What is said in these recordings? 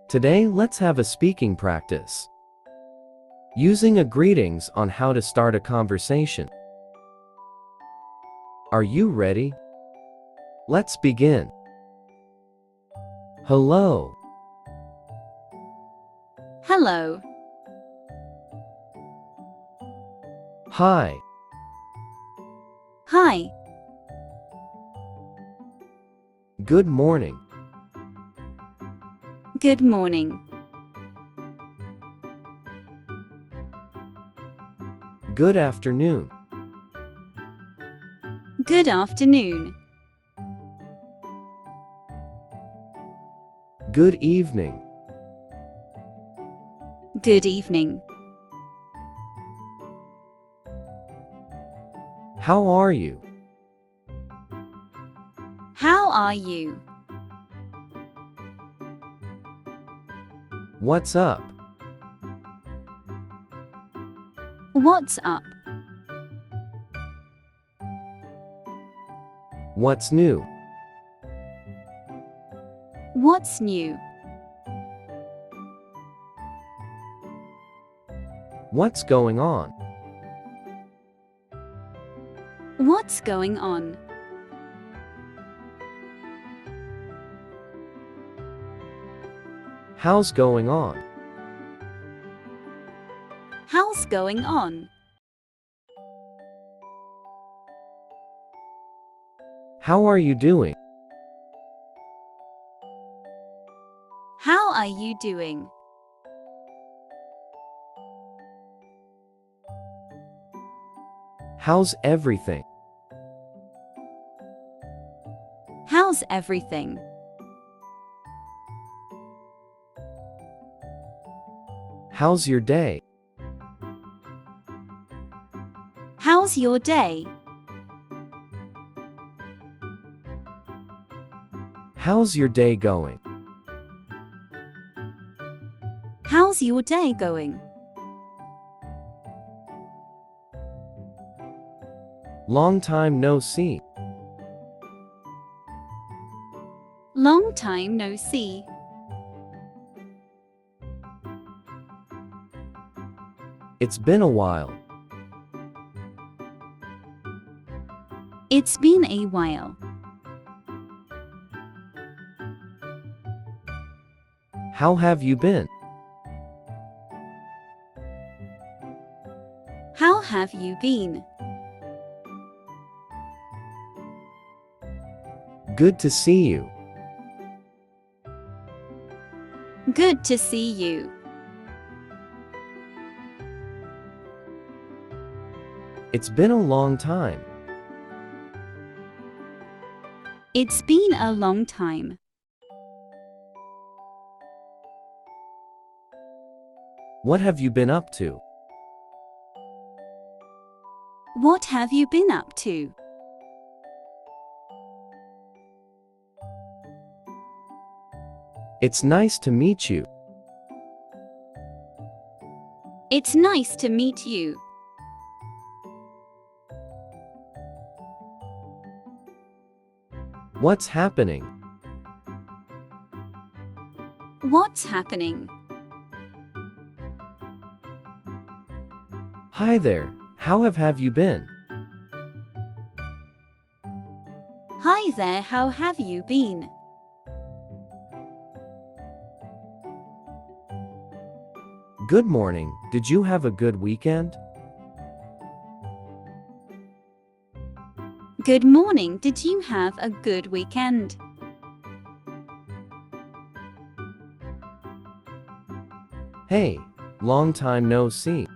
Today, let's have a speaking practice. Using a greetings on how to start a conversation. Are you ready? Let's begin. Hello. Hello. Hi. Hi. Good morning. Good morning. Good afternoon. Good afternoon. Good evening. Good evening. How are you? How are you? What's up? What's up? What's new? What's new? What's going on? What's going on? How's going on? How's going on? How are you doing? How are you doing? How's everything? How's everything? How's your day? How's your day? How's your day going? How's your day going? Long time no see. Long time no see. It's been a while. It's been a while. How have you been? How have you been? Good to see you. Good to see you. It's been a long time. It's been a long time. What have you been up to? What have you been up to? It's nice to meet you. It's nice to meet you. What's happening? What's happening? Hi there. How have you been? Hi there, how have you been? Good morning. Did you have a good weekend? Good morning, did you have a good weekend? Hey, long time no see.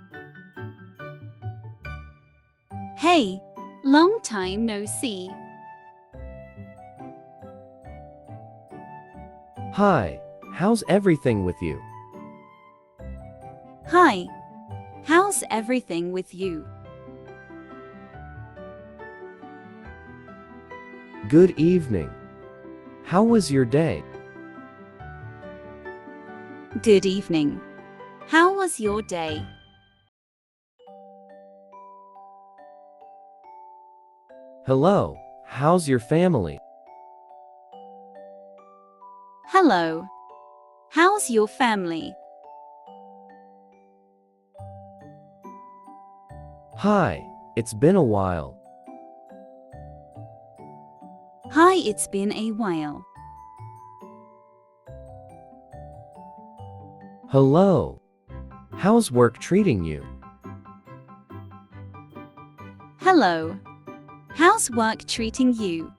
Hey, long time no see. Hi, how's everything with you? Hi, how's everything with you? Good evening. How was your day? Good evening. How was your day? Hello, how's your family? Hello. How's your family? Hi, it's been a while. Hi, it's been a while. Hello. How's work treating you? Hello. How's work treating you?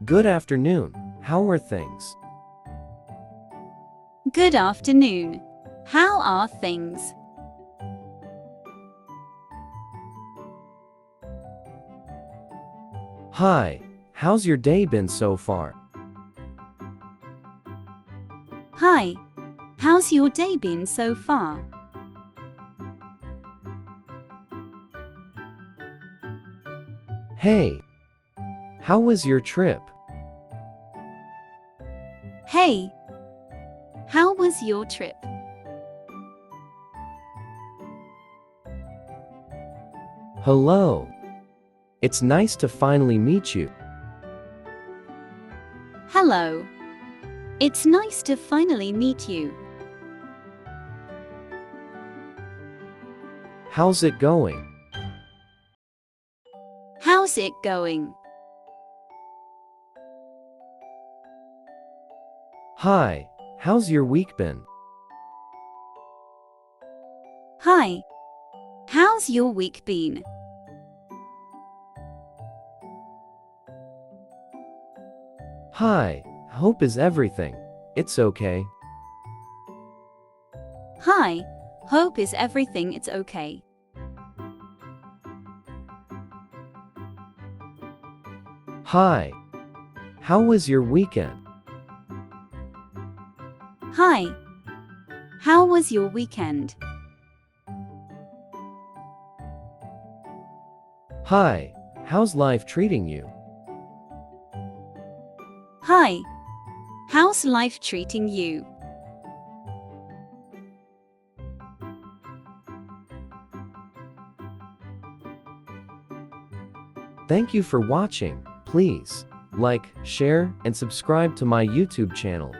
Good afternoon. How are things? Good afternoon. How are things? Hi, how's your day been so far? Hi. How's your day been so far? Hey, how was your trip? Hey. How was your trip? Hello. It's nice to finally meet you. Hello. It's nice to finally meet you. How's it going? How's it going? Hi, how's your week been? Hi. How's your week been? Hi, hope is everything. It's okay. Hi. Hope is everything it's okay. Hi. How was your weekend? Hi. How was your weekend? Hi, how's life treating you? Hi. How's life treating you? Thank you for watching. Please like, share, and subscribe to my YouTube channel.